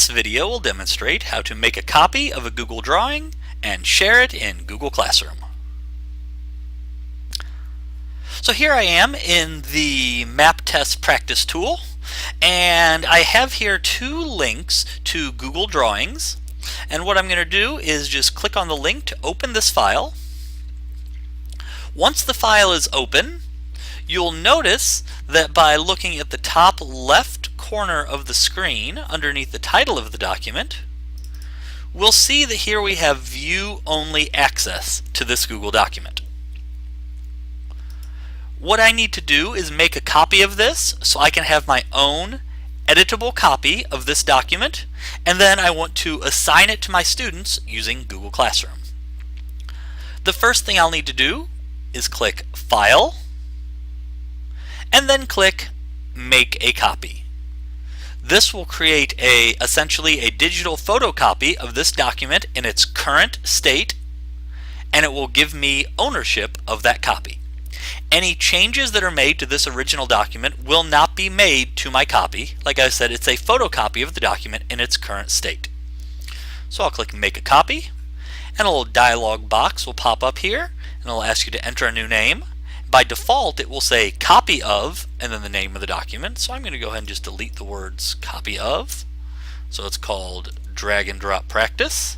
This video will demonstrate how to make a copy of a Google drawing and share it in Google Classroom. So here I am in the Map Test Practice tool, and I have here two links to Google Drawings. And what I'm going to do is just click on the link to open this file. Once the file is open, you'll notice that by looking at the top left corner of the screen underneath the title of the document, we'll see that here we have view-only access to this Google document. What I need to do is make a copy of this so I can have my own editable copy of this document, and then I want to assign it to my students using Google Classroom. The first thing I'll need to do is click File, and then click Make a Copy. This will create essentially a digital photocopy of this document in its current state, and it will give me ownership of that copy. Any changes that are made to this original document will not be made to my copy. Like I said, it's a photocopy of the document in its current state. So I'll click Make a Copy, and a little dialog box will pop up here, and it'll ask you to enter a new name. By default, it will say copy of, and then the name of the document. So I'm going to go ahead and just delete the words copy of. So it's called Drag and Drop Practice.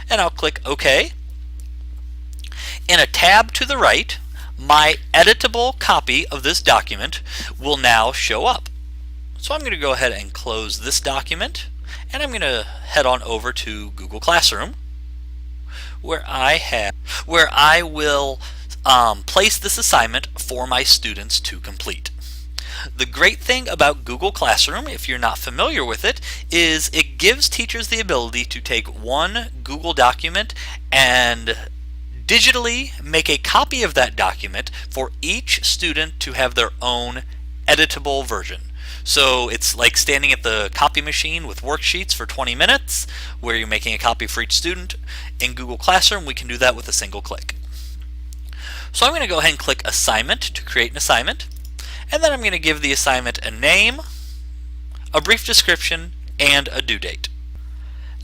And I'll click OK. In a tab to the right, my editable copy of this document will now show up. So I'm going to go ahead and close this document, and I'm going to head on over to Google Classroom, where I will place this assignment for my students to complete. The great thing about Google Classroom, if you're not familiar with it, is it gives teachers the ability to take one Google document and digitally make a copy of that document for each student to have their own editable version. So it's like standing at the copy machine with worksheets for 20 minutes where you're making a copy for each student. In Google Classroom, we can do that with a single click. So I'm going to go ahead and click Assignment to create an assignment, and then I'm going to give the assignment a name, a brief description, and a due date.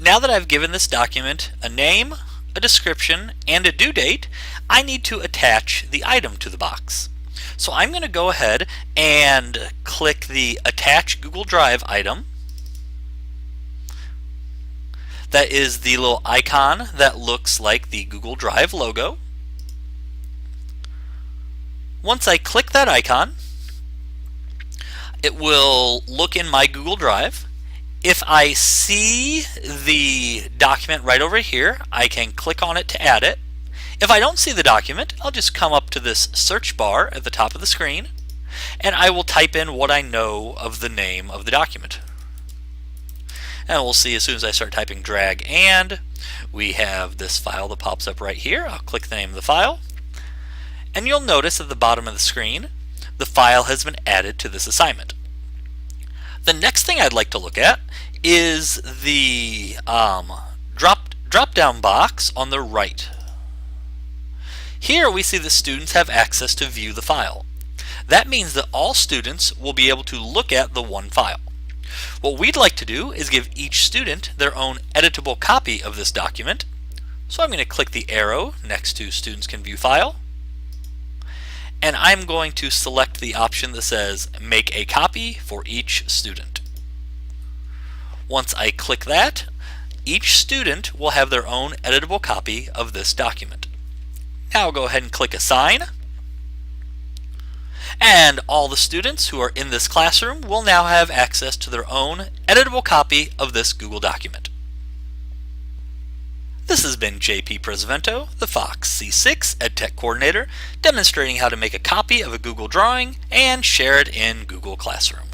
Now that I've given this document a name, a description, and a due date, I need to attach the item to the box. So I'm going to go ahead and click the Attach Google Drive item. That is the little icon that looks like the Google Drive logo. Once I click that icon, it will look in my Google Drive. If I see the document right over here, I can click on it to add it. If I don't see the document, I'll just come up to this search bar at the top of the screen, and I will type in what I know of the name of the document. And we'll see as soon as I start typing drag and, we have this file that pops up right here. I'll click the name of the file, and you'll notice at the bottom of the screen, the file has been added to this assignment. The next thing I'd like to look at is the drop-down box on the right. Here we see that students have access to view the file. That means that all students will be able to look at the one file. What we'd like to do is give each student their own editable copy of this document. So I'm going to click the arrow next to Students Can View File, and I'm going to select the option that says Make a Copy for each student. Once I click that, each student will have their own editable copy of this document. Now I'll go ahead and click Assign, and all the students who are in this classroom will now have access to their own editable copy of this Google document. This has been JP Presvento, the Fox C6 EdTech Coordinator, demonstrating how to make a copy of a Google drawing and share it in Google Classroom.